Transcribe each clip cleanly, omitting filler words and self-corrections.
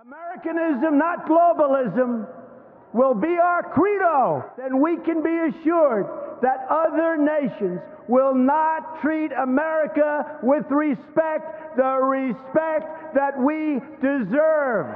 Americanism, not globalism, will be our credo. Then we can be assured that other nations will not treat America with respect, the respect that we deserve.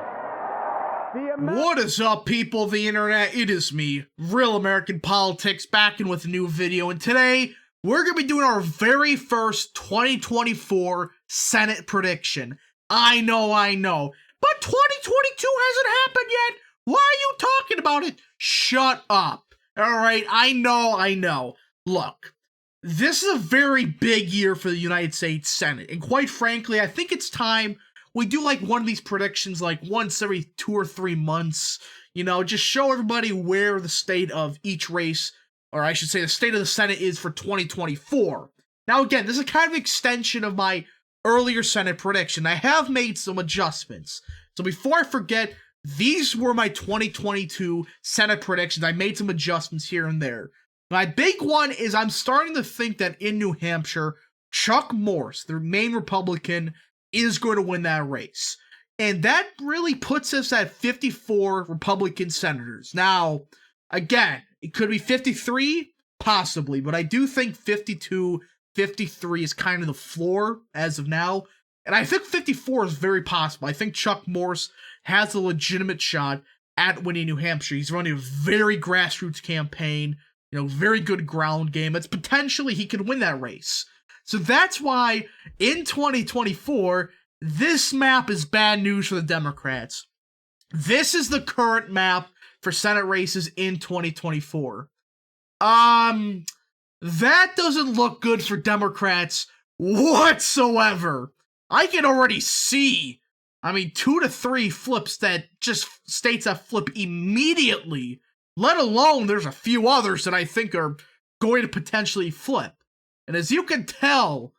What is up, people of the internet? It is me, Real American Politics, back in with a new video, and today we're going to be doing our very first 2024 Senate prediction. I know, but 2022 hasn't happened yet. Why are you talking about it? Shut up. Alright, I know. Look, this is a very big year for the United States Senate, and quite frankly, I think it's time we do like one of these predictions like once every 2 or 3 months, you know, just show everybody where the state of each race, or I should say the state of the Senate is for 2024. Now again, this is kind of an extension of my earlier Senate prediction. I have made some adjustments. So before I forget, these were my 2022 Senate predictions. I made some adjustments here and there. My big one is I'm starting to think that in New Hampshire, Chuck Morse, the main Republican, is going to win that race. And that really puts us at 54 Republican senators. Now, again, it could be 53, possibly, but I do think 52, 53 is kind of the floor as of now. And I think 54 is very possible. I think Chuck Morse has a legitimate shot at winning New Hampshire. He's running a very grassroots campaign, you know, very good ground game. It's potentially he could win that race. So that's why in 2024, this map is bad news for the Democrats. This is the current map for Senate races in 2024. That doesn't look good for Democrats whatsoever. I can already see, 2 to 3 flips that just states that flip immediately, let alone there's a few others that I think are going to potentially flip. And as you can tell,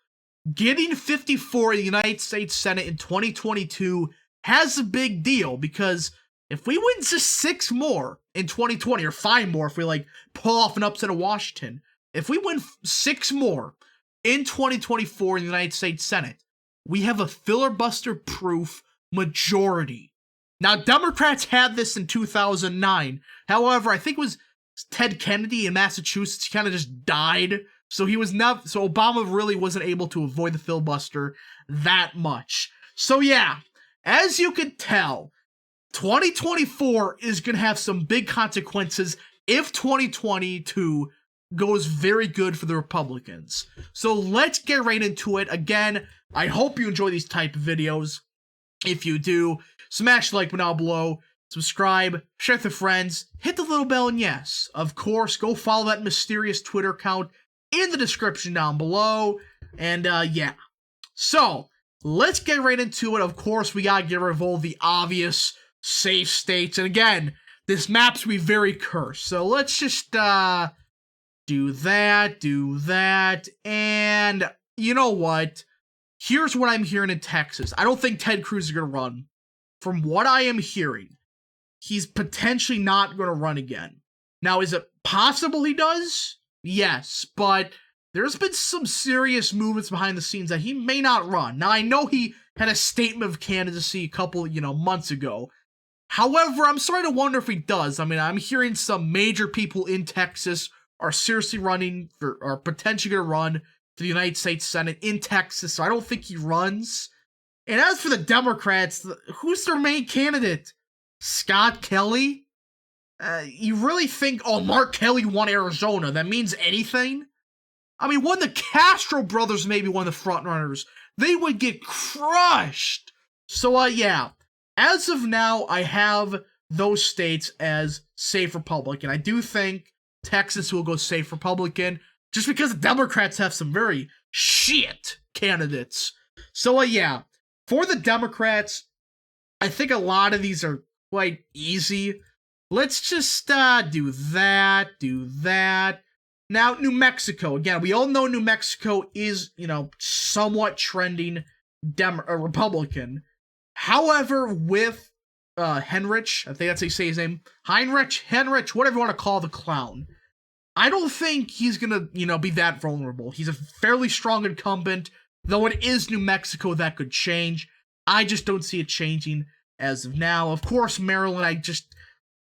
getting 54 in the United States Senate in 2022 has a big deal, because if we win just 6 more in 2020, or 5 more if we pull off an upset of Washington, if we win 6 more in 2024 in the United States Senate, we have a filibuster-proof majority. Now, Democrats had this in 2009. However, I think it was Ted Kennedy in Massachusetts. He kind of just died. So so Obama really wasn't able to avoid the filibuster that much. So yeah, as you can tell, 2024 is going to have some big consequences if 2022 goes very good for the Republicans. So let's get right into it. Again, I hope you enjoy these type of videos. If you do, smash the like button down below, subscribe, share with your friends, hit the little bell, and yes, of course, go follow that mysterious Twitter account in the description down below. And yeah, so let's get right into it. Of course, we gotta get rid of all the obvious safe states, and again, this map's be very cursed, so let's just do that, and you know what, here's what I'm hearing in Texas. I don't think Ted Cruz is gonna run. From what I am hearing, he's potentially not gonna run again. Now, is it possible he does? Yes, but there's been some serious movements behind the scenes that he may not run. Now, I know he had a statement of candidacy a couple, months ago. However, I'm starting to wonder if he does. I'm hearing some major people in Texas are seriously running for, or potentially going to run for the United States Senate in Texas, so I don't think he runs. And as for the Democrats, who's their main candidate? Scott Kelly? You really think, oh, Mark Kelly won Arizona, that means anything? When the Castro brothers may be one of the frontrunners, they would get crushed. So, yeah, as of now, I have those states as safe Republican. I do think Texas will go safe Republican, just because the Democrats have some very shit candidates. So, yeah, for the Democrats, I think a lot of these are quite easy. Let's just do that. Now, New Mexico. Again, we all know New Mexico is, somewhat trending Republican. However, with Henrich, I think that's how you say his name, Henrich, whatever you want to call the clown, I don't think he's gonna, be that vulnerable. He's a fairly strong incumbent, though it is New Mexico, that could change. I just don't see it changing as of now. Of course, Maryland,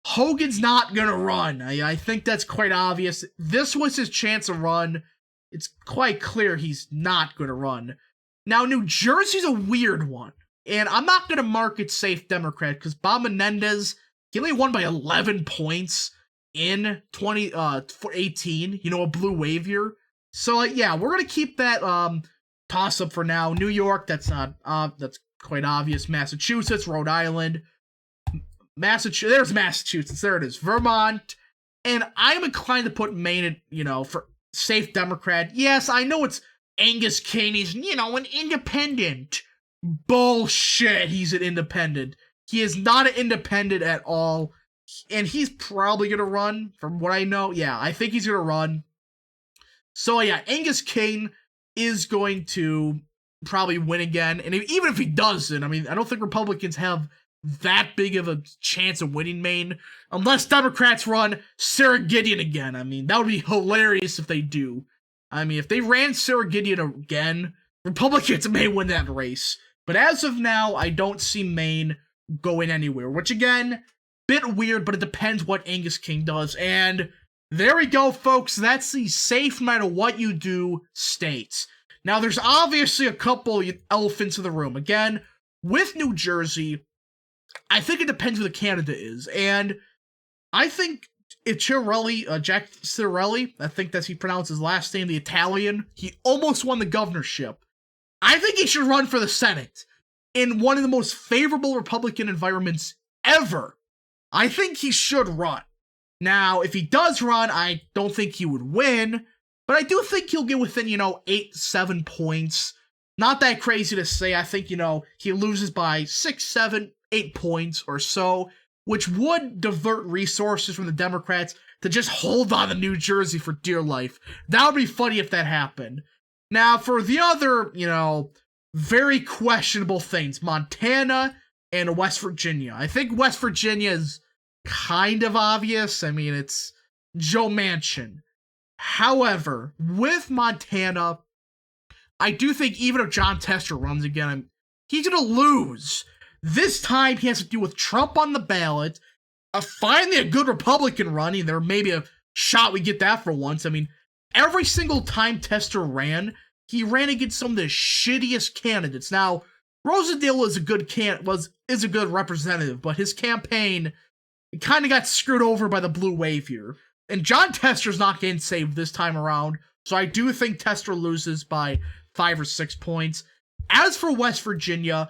Hogan's not gonna run. I think that's quite obvious. This was his chance to run. It's quite clear he's not gonna run. Now, New Jersey's a weird one. And I'm not gonna mark it safe Democrat, because Bob Menendez, he only won by 11 points in 2018, a blue wave year. So, yeah, we're going to keep that toss-up for now. New York, that's quite obvious. Massachusetts, Rhode Island. There's Massachusetts, there it is. Vermont. And I'm inclined to put Maine, for safe Democrat. Yes, I know it's Angus King, he's, an independent. Bullshit, he's an independent. He is not an independent at all. And he's probably going to run, from what I know. Yeah, I think he's going to run. So, yeah, Angus King is going to probably win again. And even if he doesn't, I don't think Republicans have that big of a chance of winning Maine. Unless Democrats run Sarah Gideon again. That would be hilarious if they do. If they ran Sarah Gideon again, Republicans may win that race. But as of now, I don't see Maine going anywhere. Which, again, bit weird, but it depends what Angus King does. And there we go, folks. That's the safe no matter what you do states. Now, there's obviously a couple elephants in the room. Again, with New Jersey, I think it depends who the candidate is. And I think if Jack Ciarelli, I think that's how he pronounced his last name, the Italian, he almost won the governorship. I think he should run for the Senate in one of the most favorable Republican environments ever. I think he should run. Now, if he does run, I don't think he would win, but I do think he'll get within, 8-7 points. Not that crazy to say. I think, he loses by 6, 7, 8 points or so, which would divert resources from the Democrats to just hold on to New Jersey for dear life. That would be funny if that happened. Now, for the other, very questionable things, Montana and West Virginia. I think West Virginia is kind of obvious. It's Joe Manchin. However, with Montana, I do think even if John Tester runs again, he's going to lose. This time, he has to deal with Trump on the ballot, finally a good Republican running. There may be a shot we get that for once. Every single time Tester ran, he ran against some of the shittiest candidates. Now, Rosendale is a good representative, but his campaign kind of got screwed over by the blue wave here. And John Tester's not getting saved this time around, so I do think Tester loses by 5 or 6 points. As for West Virginia,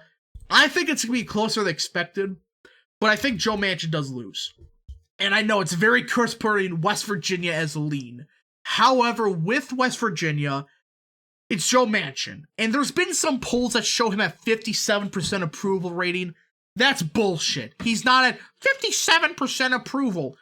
I think it's going to be closer than expected, but I think Joe Manchin does lose. And I know it's very curse putting West Virginia as a lean. However, with West Virginia, it's Joe Manchin. And there's been some polls that show him at 57% approval rating. That's bullshit. He's not at 57% approval.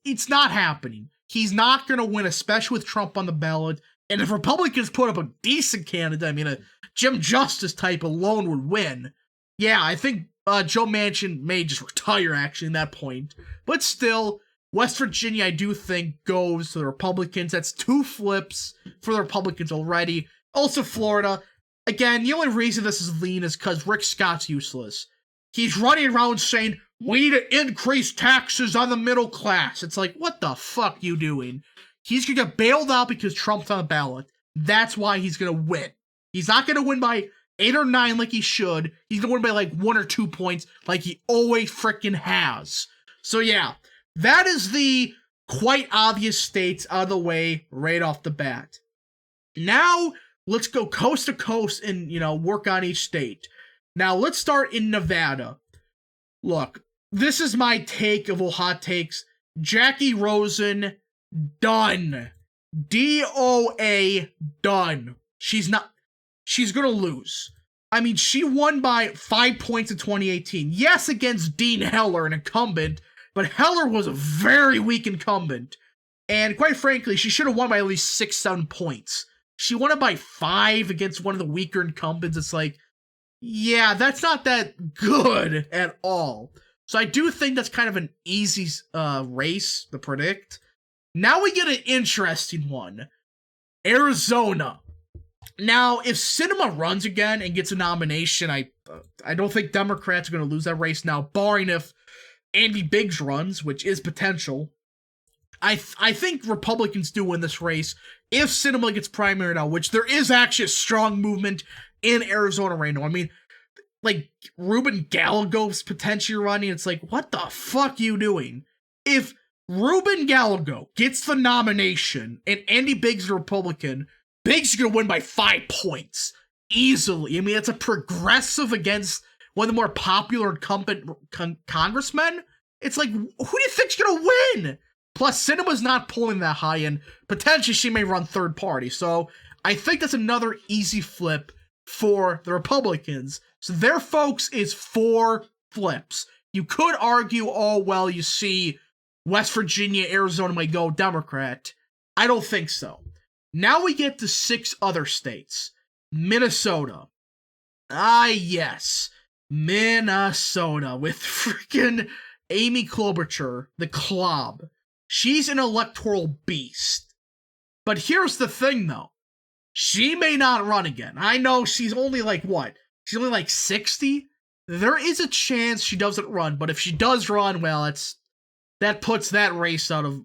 It's not happening. He's not going to win, especially with Trump on the ballot. And if Republicans put up a decent candidate, a Jim Justice type alone would win. Yeah, I think Joe Manchin may just retire, actually, at that point. But still, West Virginia, I do think, goes to the Republicans. That's 2 flips for the Republicans already. Also, Florida. Again, the only reason this is lean is because Rick Scott's useless. He's running around saying, we need to increase taxes on the middle class. It's like, what the fuck you doing? He's going to get bailed out because Trump's on the ballot. That's why he's going to win. He's not going to win by 8 or 9 like he should. He's going to win by 1 or 2 points like he always frickin' has. So yeah, that is the quite obvious states out of the way right off the bat. Now, let's go coast to coast and, work on each state. Now, let's start in Nevada. Look, this is my take of all hot takes. Jackie Rosen, done. DOA, done. She's gonna lose. She won by 5 points in 2018. Yes, against Dean Heller, an incumbent, but Heller was a very weak incumbent. And quite frankly, she should have won by at least 6-7 points. She won it by 5 against one of the weaker incumbents. It's like, yeah, that's not that good at all. So I do think that's kind of an easy race to predict. Now we get an interesting one. Arizona. Now, if Sinema runs again and gets a nomination, I I don't think Democrats are going to lose that race now, barring if Andy Biggs runs, which is potential. I think Republicans do win this race if Sinema gets primaried out, which there is actually a strong movement in Arizona right now. I mean, like, Ruben Gallagher's potentially running. It's like, what the fuck you doing? If Ruben Gallagher gets the nomination and Andy Biggs is a Republican, Biggs is going to win by 5 points. Easily. I mean, it's a progressive against one of the more popular incumbent congressmen. It's like, who do you think's going to win? Plus, Sinema's not pulling that high, and potentially she may run third party. So I think that's another easy flip for the Republicans. So their folks is 4 flips. You could argue, oh, well, you see, West Virginia, Arizona might go Democrat. I don't think so. Now we get to 6 other states. Minnesota. Ah, yes. Minnesota with freaking Amy Klobuchar, the Klob. She's an electoral beast. But here's the thing, though. She may not run again. I know she's only like, what? She's only like 60? There is a chance she doesn't run, but if she does run, well, that puts that race out of,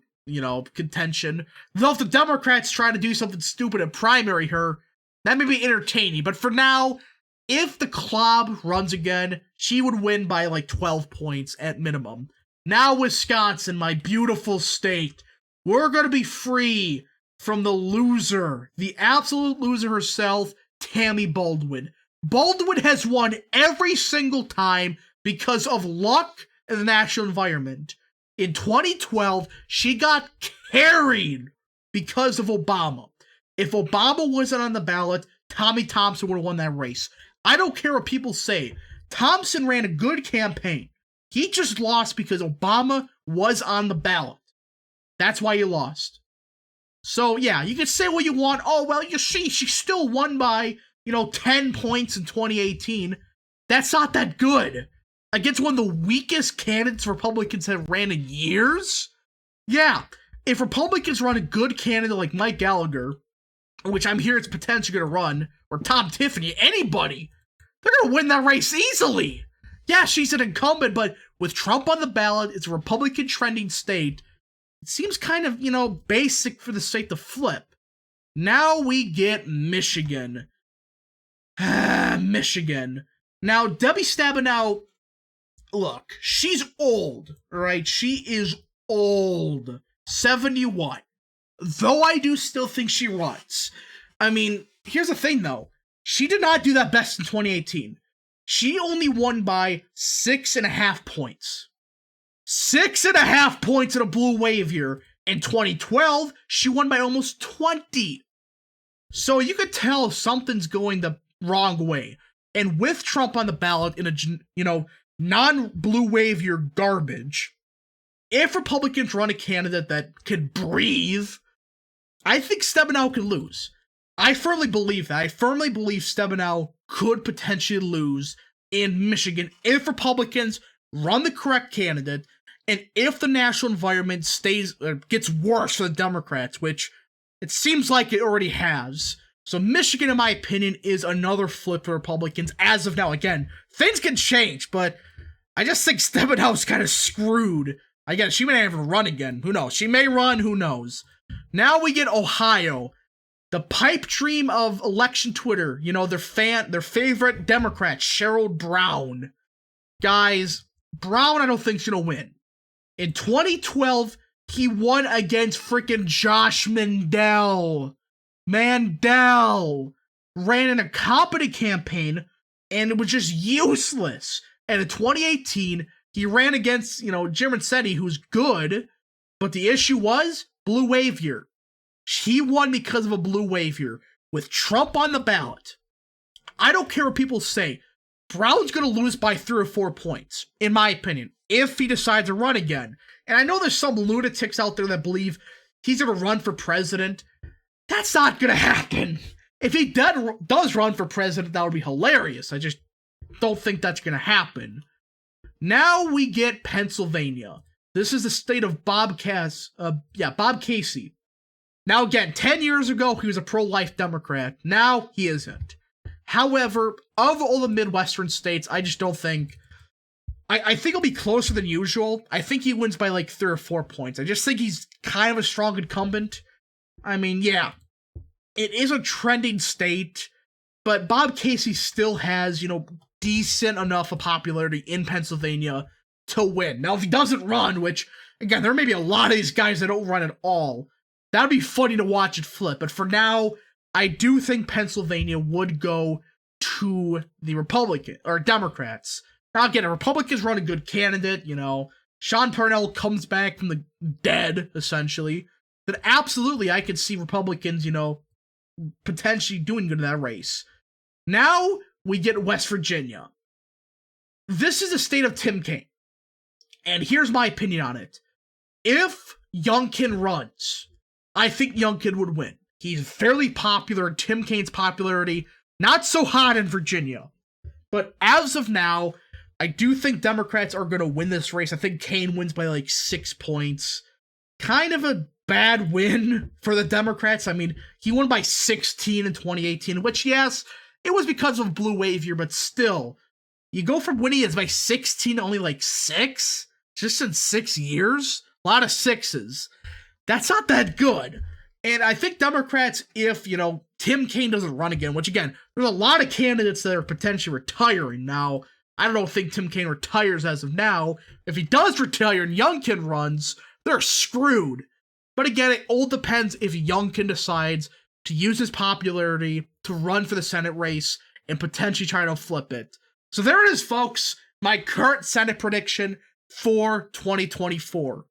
contention. Though if the Democrats try to do something stupid and primary her, that may be entertaining. But for now, if the Klob runs again, she would win by like 12 points at minimum. Now Wisconsin, my beautiful state, we're going to be free from the loser, the absolute loser herself, Tammy Baldwin. Baldwin has won every single time because of luck in the national environment. In 2012, she got carried because of Obama. If Obama wasn't on the ballot, Tommy Thompson would have won that race. I don't care what people say. Thompson ran a good campaign. He just lost because Obama was on the ballot. That's why he lost. So, yeah, you can say what you want. Oh, well, you see, she still won by, 10 points in 2018. That's not that good. Against one of the weakest candidates Republicans have ran in years? Yeah, if Republicans run a good candidate like Mike Gallagher, which I'm here it's potentially going to run, or Tom Tiffany, anybody, they're going to win that race easily. Yeah, she's an incumbent, but with Trump on the ballot, it's a Republican trending state. It seems kind of, basic for the state to flip. Now we get Michigan. Michigan. Now, Debbie Stabenow, look, she's old, right? She is old. 71. Though I do still think she runs. I mean, here's the thing, though. She did not do that best in 2018. She only won by 6.5 points. 6.5 points in a blue wave year. In 2012, she won by almost 20. So you could tell something's going the wrong way. And with Trump on the ballot in a, non-blue wave year garbage, if Republicans run a candidate that could breathe, I think Stabenow can lose. I firmly believe that. I firmly believe Stabenow could potentially lose in Michigan if Republicans run the correct candidate and if the national environment gets worse for the Democrats, which it seems like it already has. So Michigan, in my opinion, is another flip for Republicans as of now. Again, things can change, but I just think Stebenow's kind of screwed. Again, she may not even run again. Who knows? She may run. Who knows? Now we get Ohio. The pipe dream of election Twitter. Their favorite Democrat, Sherrod Brown. Guys, Brown I don't think's going to win. In 2012, he won against freaking Josh Mandel. Mandel ran an incompetent campaign, and it was just useless. And in 2018, he ran against, Jim Ricetti, who's good, but the issue was blue wave year. He won because of a blue wave year. With Trump on the ballot, I don't care what people say. Brown's going to lose by 3 or 4 points, in my opinion, if he decides to run again. And I know there's some lunatics out there that believe he's going to run for president. That's not going to happen. If he does run for president, that would be hilarious. I just don't think that's going to happen. Now we get Pennsylvania. This is the state of Bob Casey. Now again, 10 years ago, he was a pro-life Democrat. Now he isn't. However, of all the Midwestern states, I just don't think... I think it'll be closer than usual. I think he wins by like 3 or 4 points. I just think he's kind of a strong incumbent. I mean, yeah, it is a trending state, but Bob Casey still has, decent enough of popularity in Pennsylvania to win. Now, if he doesn't run, which, again, there may be a lot of these guys that don't run at all, that'd be funny to watch it flip. But for now, I do think Pennsylvania would go to the Republican, or Democrats. Now, again, a Republicans run a good candidate, Sean Parnell comes back from the dead, essentially, then absolutely I could see Republicans, potentially doing good in that race. Now, we get West Virginia. This is the state of Tim Kaine. And here's my opinion on it. If Youngkin runs, I think Youngkin would win. He's fairly popular. Tim Kaine's popularity, not so hot in Virginia. But as of now, I do think Democrats are going to win this race. I think Kaine wins by like 6 points. Kind of a bad win for the Democrats. I mean, he won by 16 in 2018, which, yes, it was because of blue wave year, but still, you go from winning it by 16 to only like 6? Just in 6 years? A lot of 6s. That's not that good. And I think Democrats, if, Tim Kaine doesn't run again, which, again, there's a lot of candidates that are potentially retiring now. I don't think Tim Kaine retires as of now. If he does retire and Youngkin runs, they're screwed. But again, it all depends if Youngkin decides to use his popularity to run for the Senate race and potentially try to flip it. So there it is, folks. My current Senate prediction for 2024.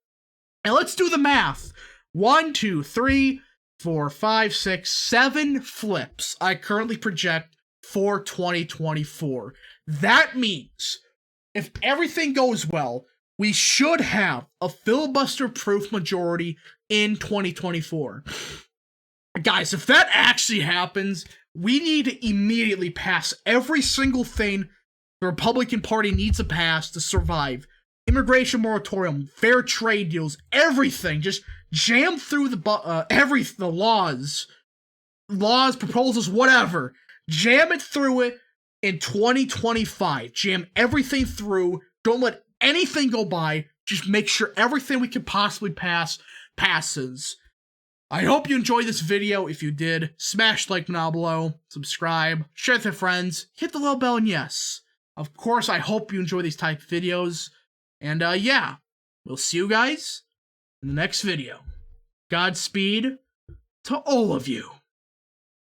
And let's do the math. 1, 2, 3, 4, 5, 6, 7 flips I currently project for 2024. That means, if everything goes well, we should have a filibuster-proof majority in 2024. Guys, if that actually happens, we need to immediately pass every single thing the Republican Party needs to pass to survive. Immigration moratorium, fair trade deals, everything. Just jam through the laws, proposals, whatever. Jam it through it. In 2025, jam everything through. Don't let anything go by. Just make sure everything we can possibly pass passes. I hope you enjoyed this video. If you did, smash the like button down below, subscribe, share with your friends, hit the little bell, and yes, of course, I hope you enjoy these type of videos. And yeah, we'll see you guys in the next video. Godspeed to all of you.